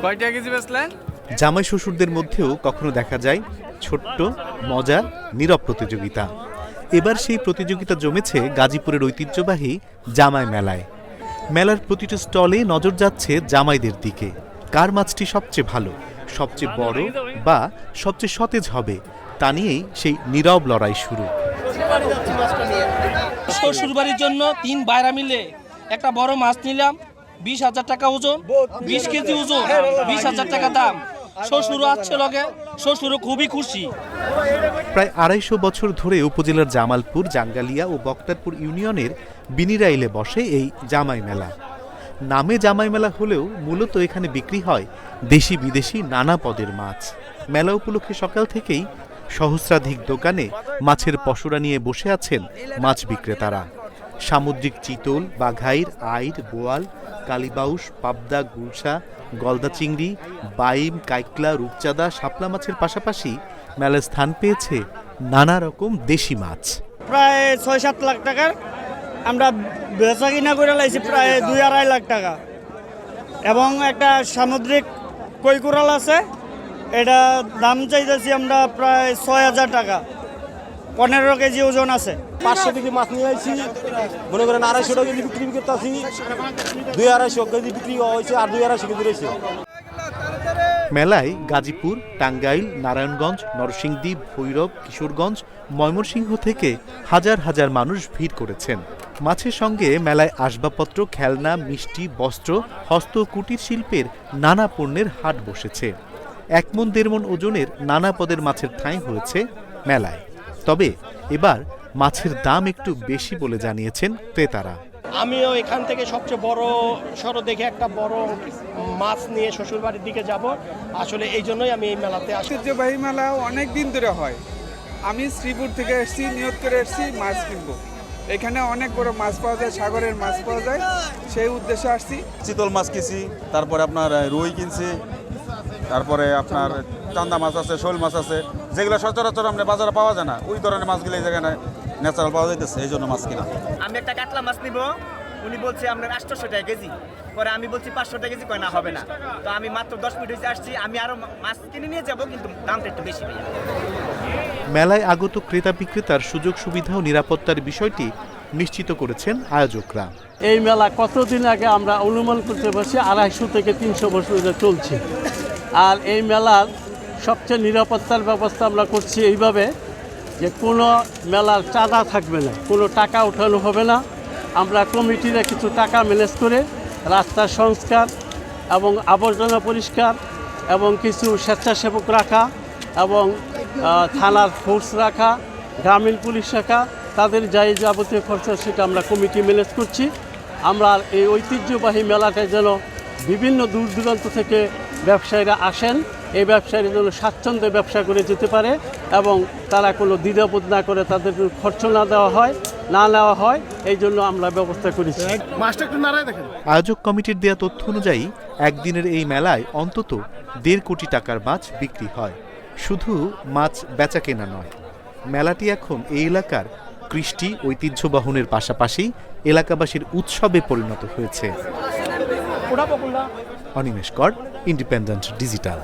কয়টা কেজি বেচলেন? জামাই শ্বশুরদের মধ্যেও কখনো দেখা যায় ছোট্ট মজার নীরব প্রতিযোগিতা। এবার সেই প্রতিযোগিতা জমেছে গাজীপুরের ঐতিহ্যবাহী জামাই মেলায়। মেলার প্রতিটি স্টলে নজর যাচ্ছে জামাইদের দিকে। কার মাছটি সবচেয়ে ভালো, সবচেয়ে বড় বা সবচেয়ে সতেজ হবে তা নিয়েই সেই নীরব লড়াই শুরু। শ্বশুরবাড়ির জন্য 3 বাইরা মিলে একটা বড় মাছ নিলাম, 20,000 টাকা ওজন, 20 কেজি ওজন, 20,000 টাকা দাম। শ্বশুরও আছে লগে, শ্বশুরও খুবই খুশি। প্রায় 250 বছর ধরে উপজেলার জামালপুর, জাঙ্গালিয়া ও বক্তারপুর ইউনিয়নের বিনিরাইলে বসে এই জামাই মেলা। নামে জামাই মেলা হলেও মূলত এখানে বিক্রি হয় দেশি বিদেশি নানা পদের মাছ। মেলা উপলক্ষে সকাল থেকেই সহস্রাধিক দোকানে মাছের পসরা নিয়ে বসে আছেন মাছ বিক্রেতারা। সামুদ্রিক চিতল, বাঘাইর, আইড়, বোয়াল, কালিবাউস, পাবদা, গুলশা, গলদা চিংড়ি, বাইম, কাইকলা, রূপচাঁদা, শাপলা মাছের পাশাপাশি মেলায় স্থান পেয়েছে নানা রকম দেশি মাছ। প্রায় 6-7 লাখ টাকার আমরা বেচা কিনা করে লাইছি, প্রায় 2-2.5 লাখ টাকা। এবং একটা সামুদ্রিক কই কোরাল আছে, এটা দাম চাইতেছি আমরা প্রায় 6,000 টাকা। 15 কেজি ওজন আছে। 500 কেজি মাছ নিয়ে আসছি, মনে করেন 250 টাকা কেজি বিক্রি করতেছি, 2-250 কেজি বিক্রি হয়েছে আর 2-250 কেজি রয়েছে। মেলায় গাজীপুর, টাঙ্গাইল, নারায়ণগঞ্জ, নরসিংদী, ভৈরব, কিশোরগঞ্জ, ময়মনসিংহ থেকে হাজার হাজার মানুষ ভিড় করেছেন। মাছের সঙ্গে মেলায় আসবাবপত্র, খেলনা, মিষ্টি, বস্ত্র, হস্ত ও কুটির শিল্পের নানা পণ্যের হাট বসেছে। 1 মণ 1.5 মণ ওজনের নানা পদের মাছের ঠাঁই হয়েছে মেলায়। তবে এবার মাছের দাম একটু বেশি বলে জানিয়েছেন ক্রেতারা। আমিও এখান থেকে সবচেয়ে বড় সড়ো দেখে একটা বড় মাছ নিয়ে শ্বশুরবাড়ির দিকে যাব। আসলে এই জন্যই আমি এই মেলাতে আসি। ঐতিহ্যবাহী মেলা অনেক দিন ধরে হয়। আমি শ্রীপুর থেকে এসেছি, নিয়ত করে এসেছি মাছ কিনবো। এখানে অনেক বড় মাছ পাওয়া যায়, সাগরের মাছ পাওয়া যায়, সেই উদ্দেশ্যে আসছি। চিতল মাছ কিনছি, তারপরে আপনার রুই কিনছি, তারপরে আপনার চান্দা মাছ আছে, শোল মাছ আছে, যেগুলো সচরাচর আমরা বাজারে পাওয়া যায় না, ওই ধরনের মাছগুলো এই জায়গায় ন্যাচারাল পাওয়া যাইতেছে, এই জন্য মাছ কিনা। আমি একটা কাতলা মাছ নিব, উনি বলছে আপনার 800 টাকা কেজি, পরে আমি বলছি 500 টাকা কেজি, কয় না হবে না। তো আমি মাত্র 10 মিনিট হয়েছে আসছি, আমি আরো মাছ কিনে নিয়ে যাব, কিন্তু দামটা একটু বেশি ভাইয়া। মেলায় আগত ক্রেতা বিক্রেতার সুযোগ সুবিধা ও নিরাপত্তার বিষয়টি নিশ্চিত করেছেন আয়োজকরা। এই মেলা কতদিন আগে আমরা অনুমান করতে পারছি 250 থেকে 300 বছর ধরে চলছে। আর এই মেলার সবচেয়ে নিরাপত্তার ব্যবস্থা আমরা করছি এইভাবে যে কোনো মেলার চাঁদা থাকবে না, কোনো টাকা ওঠানো হবে না। আমরা কমিটিরা কিছু টাকা ম্যানেজ করে রাস্তার সংস্কার এবং আবর্জনা পরিষ্কার এবং কিছু স্বেচ্ছাসেবক রাখা এবং থানার ফোর্স রাখা, গ্রামীণ পুলিশ রাখা, তাদের যাই যাবতীয় খরচা সেটা আমরা কমিটি ম্যানেজ করছি। আমরা এই ঐতিহ্যবাহী মেলাটায় যেন বিভিন্ন দূর দূরান্ত থেকে ব্যবসায়ীরা আসেন, এই ব্যবসায়ীরা যেন স্বাচ্ছন্দ্যে ব্যবসা করে যেতে পারে এবং তারা কোনো দ্বিধাবোধ না করে, তাদের খরচ না দেওয়া হয়, না নেওয়া হয়, এই জন্য আমরা ব্যবস্থা করেছি। আয়োজক কমিটির দেয়া তথ্য অনুযায়ী একদিনের এই মেলায় অন্তত 1.5 কোটি টাকার মাছ বিক্রি হয়। শুধু মাছ বেচা কেনা নয়, মেলাটি এখন এই এলাকার কৃষ্টি ঐতিহ্য বহনের পাশাপাশি এলাকাবাসীর উৎসবে পরিণত হয়েছে। অনিমেষ কর, ইন্ডিপেন্ডেন্ট ডিজিটাল।